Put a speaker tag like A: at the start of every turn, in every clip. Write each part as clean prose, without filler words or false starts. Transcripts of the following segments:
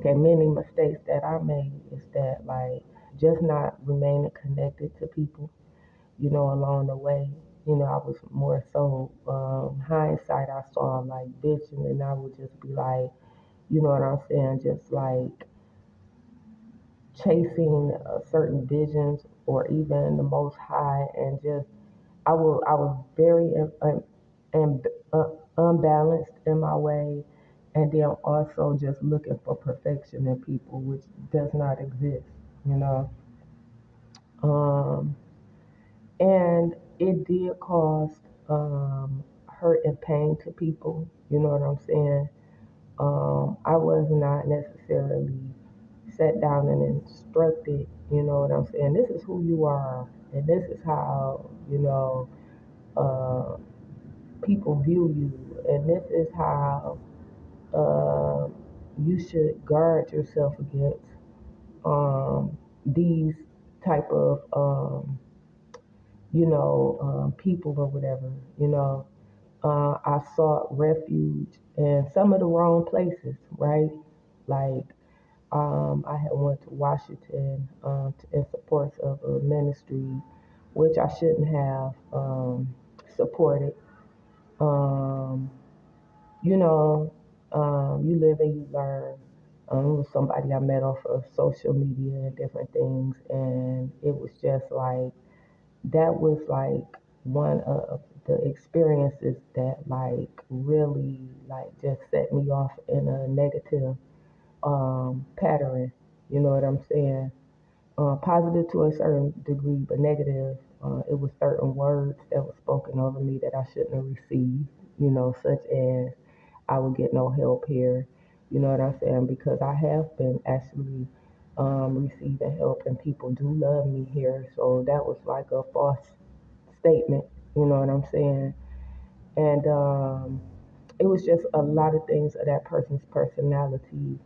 A: and many mistakes that I made is that like just not remaining connected to people, along the way. I was more so hindsight. I saw like vision, and I would just be like, you know what I'm saying, just like chasing certain visions or even the Most High, and just I was very unbalanced in my way, and then also just looking for perfection in people, which does not exist, you know. Um, and it did cause hurt and pain to people. You know what I'm saying? I was not necessarily sat down and instructed. You know what I'm saying? This is who you are, and this is how uh, people view you, and this is how uh, you should guard yourself against these type of people or whatever. I sought refuge in some of the wrong places, right? Like I had went to Washington in support of a ministry, which I shouldn't have supported. Um, you know, you live and you learn. It was somebody I met off of social media and different things, and it was just like that was like one of the experiences that like really like just set me off in a negative pattern. You know what I'm saying? Positive to a certain degree, but negative. It was certain words that were spoken over me that I shouldn't have received. Such as I would get no help here. You know what I'm saying? Because I have been actually receiving help, and people do love me here. So that was like a false statement. You know what I'm saying? And it was just a lot of things of that person's personality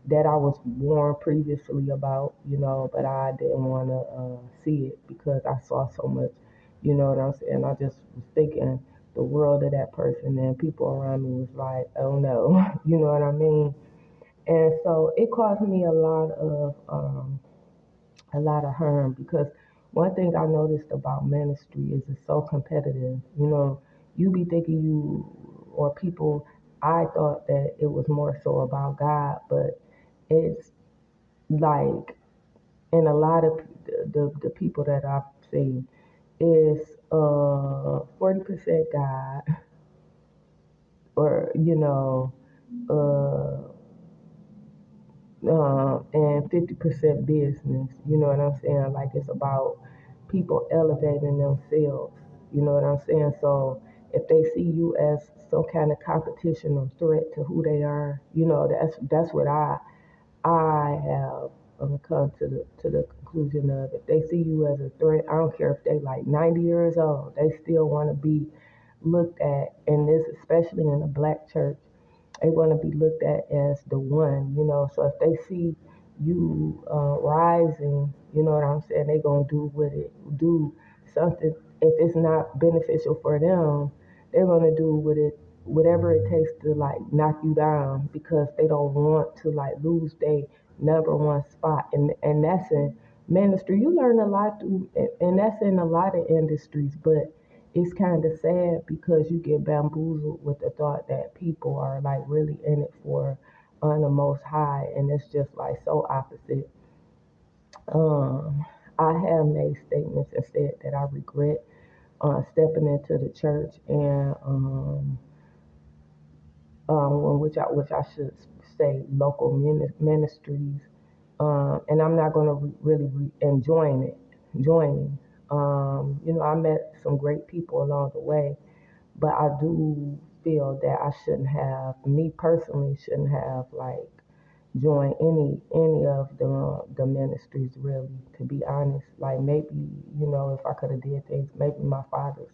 A: that I was warned previously about, but I didn't want to see it because I saw so much, you know what I'm saying? I just was thinking the world of that person, and people around me was like, oh no, you know what I mean? And so it caused me a lot of harm because one thing I noticed about ministry is it's so competitive. You be thinking or people, I thought that it was more so about God, but it's like in a lot of the people that I've seen, it's 40% God, or uh, and 50% business. You know what I'm saying? Like it's about people elevating themselves. You know what I'm saying? So if they see you as some kind of competition or threat to who they are, that's what I have come to the conclusion of. If they see you as a threat, I don't care if they like 90 years old, they still want to be looked at, and this especially in the black church, they want to be looked at as the one. So if they see you rising, you know what I'm saying, they gonna do something. If it's not beneficial for them, they're gonna do with it whatever it takes to like knock you down because they don't want to like lose their number one spot. And that's in ministry. You learn a lot through, and that's in a lot of industries, but it's kind of sad because you get bamboozled with the thought that people are like really in it for on the most high, and it's just like so opposite. um I have made statements and said that I regret stepping into the church, and which I should say local ministries, and I'm not going to really enjoying it joining. I met some great people along the way, but I do feel that I shouldn't have, me personally, shouldn't have like joined any of the ministries really. To be honest, like maybe if I could have did things, maybe my father's,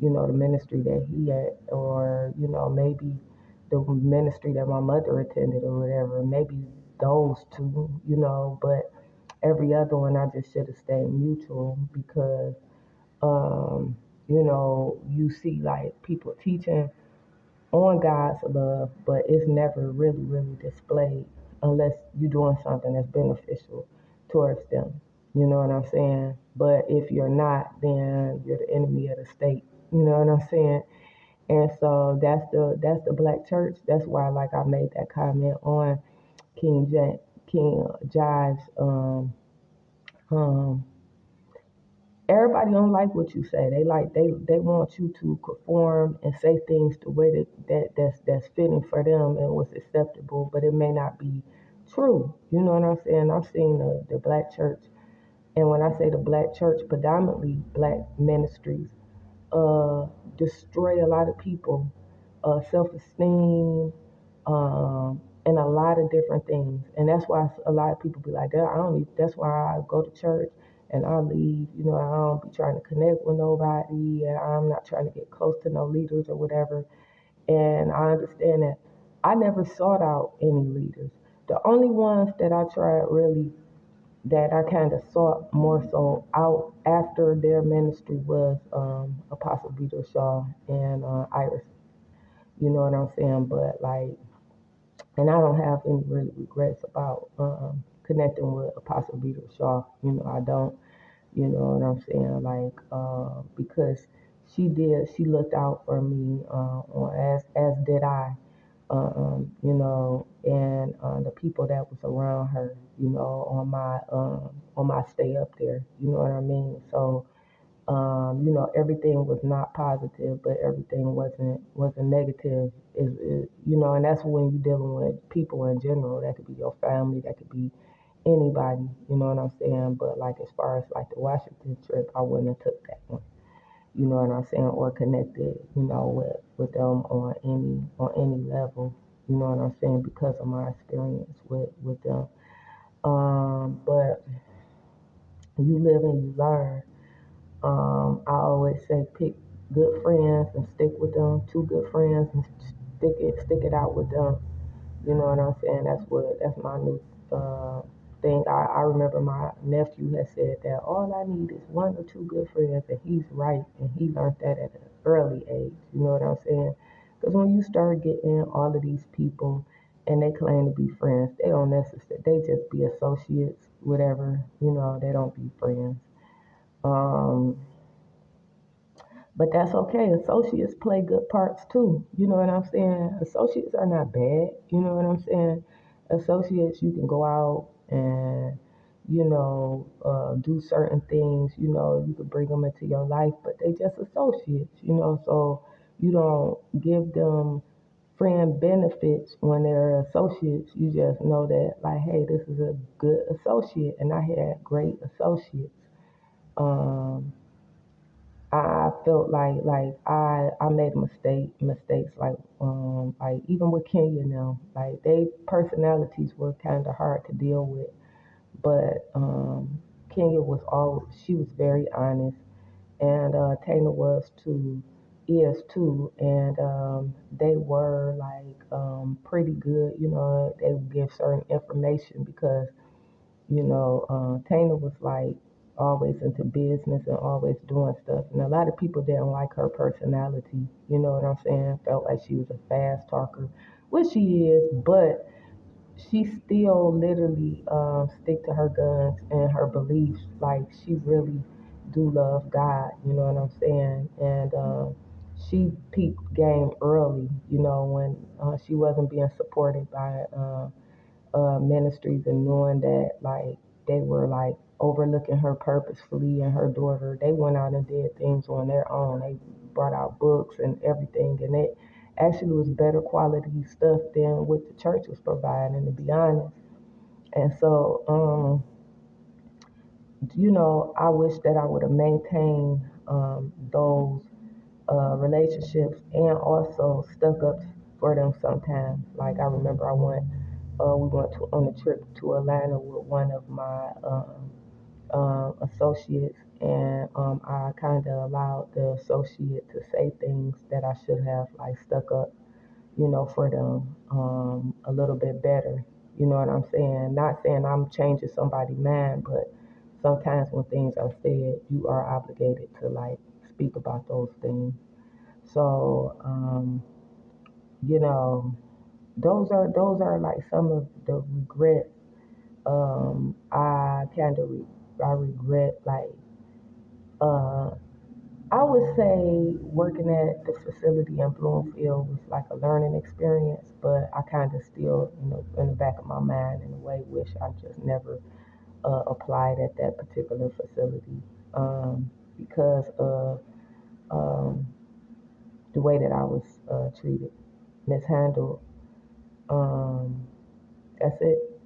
A: the ministry that he had, or maybe the ministry that my mother attended or whatever, maybe those two, but every other one I just should have stayed mutual because you see like people teaching on God's love, but it's never really, really displayed. unless you're doing something that's beneficial towards them. You know what I'm saying? But if you're not, then you're the enemy of the state. You know what I'm saying? And so that's the black church. That's why like I made that comment on King Jai's um everybody don't like what you say. They want you to conform and say things the way that's fitting for them and what's acceptable, but it may not be true. You know what I'm saying? I've seen the black church, and when I say the black church, predominantly black ministries, uh, destroy a lot of people, self-esteem, and a lot of different things. And that's why a lot of people be like, I don't need, that's why I go to church and I leave. You know, I don't be trying to connect with nobody, and I'm not trying to get close to no leaders or whatever. And I understand that. I never sought out any leaders. The only ones that I tried really that I kind of sought more so out after their ministry was Apostle Peter Shaw and Iris. You know what I'm saying? But like, and I don't have any really regrets about connecting with Apostle Peter Shaw. You know, I don't. You know what I'm saying? Like, because she looked out for me, as did I. You know, and the people that was around her, you know, on my stay up there, you know what I mean? So, you know, everything was not positive, but everything wasn't negative. Is you know, and that's when you're dealing with people in general. That could be your family, that could be anybody, you know what I'm saying? But like as far as like the Washington trip, I wouldn't have took that one. You know what I'm saying, or connected, you know, with them on any level, you know what I'm saying, because of my experience with them. But you live and you learn. I always say pick good friends and stick with them, two good friends and stick it out with them. You know what I'm saying? That's my new thing. I remember my nephew had said that all I need is one or two good friends, and he's right, and he learned that at an early age. You know what I'm saying? Because when you start getting all of these people, and they claim to be friends, they don't necessarily. They just be associates, whatever. You know, they don't be friends. Um, but that's okay. Associates play good parts too. You know what I'm saying? Associates are not bad. You know what I'm saying? Associates, you can go out and, you know, do certain things. You know, you could bring them into your life, but they just associates, you know, so you don't give them friend benefits when they're associates. You just know that, like, hey, this is a good associate, and I had great associates. Um, I felt like I made mistakes like even with Kenya now, like they personalities were kind of hard to deal with, but Kenya was all she was very honest, and Tana was too, is too, and they were like pretty good, you know, they would give certain information because you know, Tana was like always into business and always doing stuff. And a lot of people didn't like her personality. You know what I'm saying? Felt like she was a fast talker, which she is, but she still literally stick to her guns and her beliefs. Like she really do love God. You know what I'm saying? And she peaked game early. You know when she wasn't being supported by. Ministries and knowing that like they were like overlooking her purposefully and her daughter. They went out and did things on their own. They brought out books and everything, and it actually was better quality stuff than what the church was providing, to be honest. And so, you know, I wish that I would have maintained those relationships and also stuck up for them sometimes. Like I remember we went on a trip to Atlanta with one of my associates, and I kind of allowed the associate to say things that I should have like stuck up, you know, for them a little bit better. You know what I'm saying? Not saying I'm changing somebody's mind, but sometimes when things are said, you are obligated to like speak about those things. So, you know, those are like some of the regrets. I regret like uh I would say working at the facility in Bloomfield was like a learning experience, but I kind of still, in the back of my mind, in a way, wish I just never applied at that particular facility because of um, the way that I was treated, mishandled. Um, that's it.